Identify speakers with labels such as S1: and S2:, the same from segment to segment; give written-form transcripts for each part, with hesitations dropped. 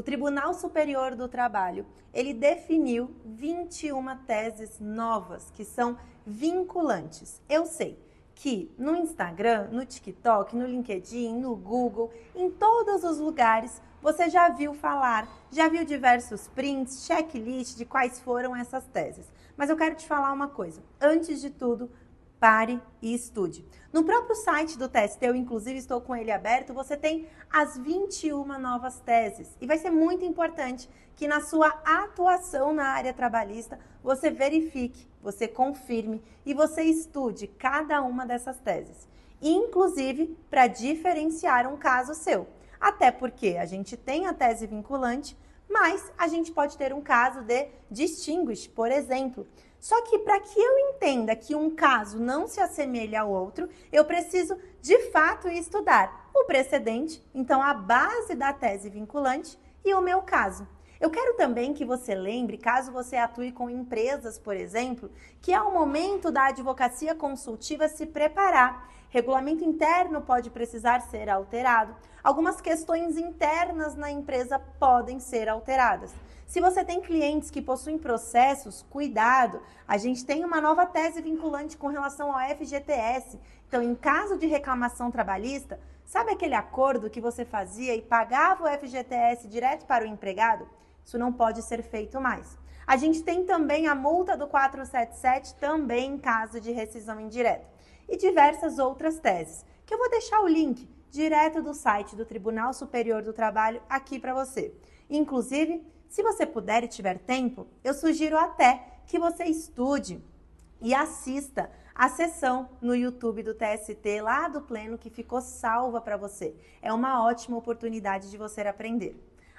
S1: o Tribunal Superior do Trabalho, ele definiu 21 teses novas que são vinculantes. Eu sei que no Instagram, no TikTok, no LinkedIn, no Google, em todos os lugares, você já viu falar, já viu diversos prints, checklist de quais foram essas teses. Mas eu quero te falar uma coisa. Antes de tudo, pare e estude. No próprio site do TST, eu inclusive estou com ele aberto, você tem as 21 novas teses. E vai ser muito importante que na sua atuação na área trabalhista, você verifique, você confirme e você estude cada uma dessas teses. Inclusive para diferenciar um caso seu. Até porque a gente tem a tese vinculante, mas a gente pode ter um caso de distinguish, por exemplo. Só que para que eu entenda que um caso não se assemelha ao outro, eu preciso de fato estudar o precedente, então a base da tese vinculante e o meu caso. Eu quero também que você lembre, caso você atue com empresas, por exemplo, que é o momento da advocacia consultiva se preparar. Regulamento interno pode precisar ser alterado. Algumas questões internas na empresa podem ser alteradas. Se você tem clientes que possuem processos, cuidado, a gente tem uma nova tese vinculante com relação ao FGTS. Então, em caso de reclamação trabalhista, sabe aquele acordo que você fazia e pagava o FGTS direto para o empregado? Isso não pode ser feito mais. A gente tem também a multa do 477, também em caso de rescisão indireta. E diversas outras teses, que eu vou deixar o link direto do site do Tribunal Superior do Trabalho aqui para você. Inclusive, se você puder e tiver tempo, eu sugiro até que você estude e assista a sessão no YouTube do TST, lá do Pleno, que ficou salva para você. É uma ótima oportunidade de você aprender.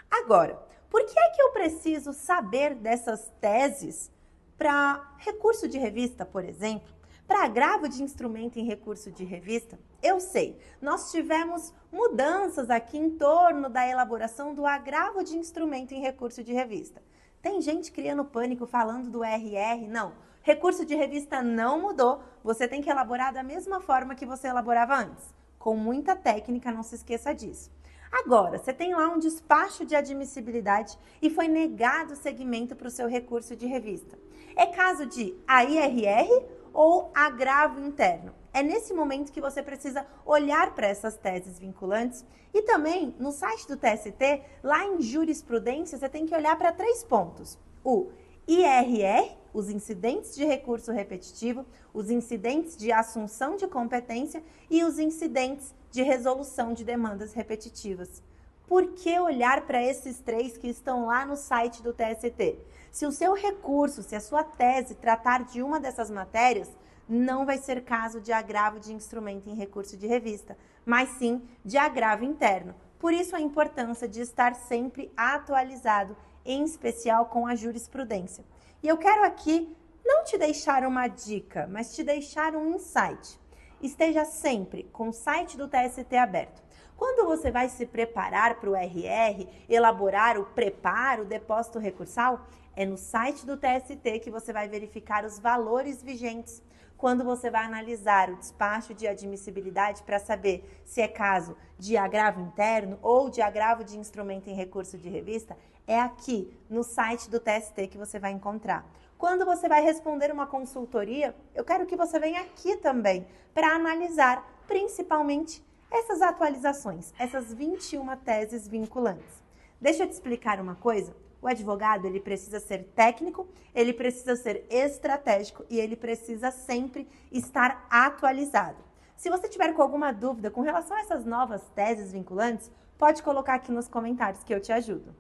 S1: Agora, por que é que eu preciso saber dessas teses para recurso de revista, por exemplo? Para agravo de instrumento em recurso de revista? Eu sei, nós tivemos mudanças aqui em torno da elaboração do agravo de instrumento em recurso de revista. Tem gente criando pânico falando do RR, não. Recurso de revista não mudou, você tem que elaborar da mesma forma que você elaborava antes. Com muita técnica, não se esqueça disso. Agora, você tem lá um despacho de admissibilidade e foi negado o segmento para o seu recurso de revista. É caso de AIRR ou agravo interno. É nesse momento que você precisa olhar para essas teses vinculantes e também no site do TST, lá em jurisprudência, você tem que olhar para 3 pontos. O IRR, os incidentes de recurso repetitivo, os incidentes de assunção de competência e os incidentes de resolução de demandas repetitivas. Por que olhar para esses 3 que estão lá no site do TST? Se o seu recurso, se a sua tese tratar de uma dessas matérias, não vai ser caso de agravo de instrumento em recurso de revista, mas sim de agravo interno. Por isso a importância de estar sempre atualizado, em especial com a jurisprudência. E eu quero aqui não te deixar uma dica, mas te deixar um insight. Esteja sempre com o site do TST aberto. Quando você vai se preparar para o RR, elaborar o preparo, o depósito recursal, é no site do TST que você vai verificar os valores vigentes. Quando você vai analisar o despacho de admissibilidade para saber se é caso de agravo interno ou de agravo de instrumento em recurso de revista, é aqui no site do TST que você vai encontrar. Quando você vai responder uma consultoria, eu quero que você venha aqui também para analisar principalmente essas atualizações, essas 21 teses vinculantes. Deixa eu te explicar uma coisa. O advogado, ele precisa ser técnico, ele precisa ser estratégico e ele precisa sempre estar atualizado. Se você tiver com alguma dúvida com relação a essas novas teses vinculantes, pode colocar aqui nos comentários que eu te ajudo.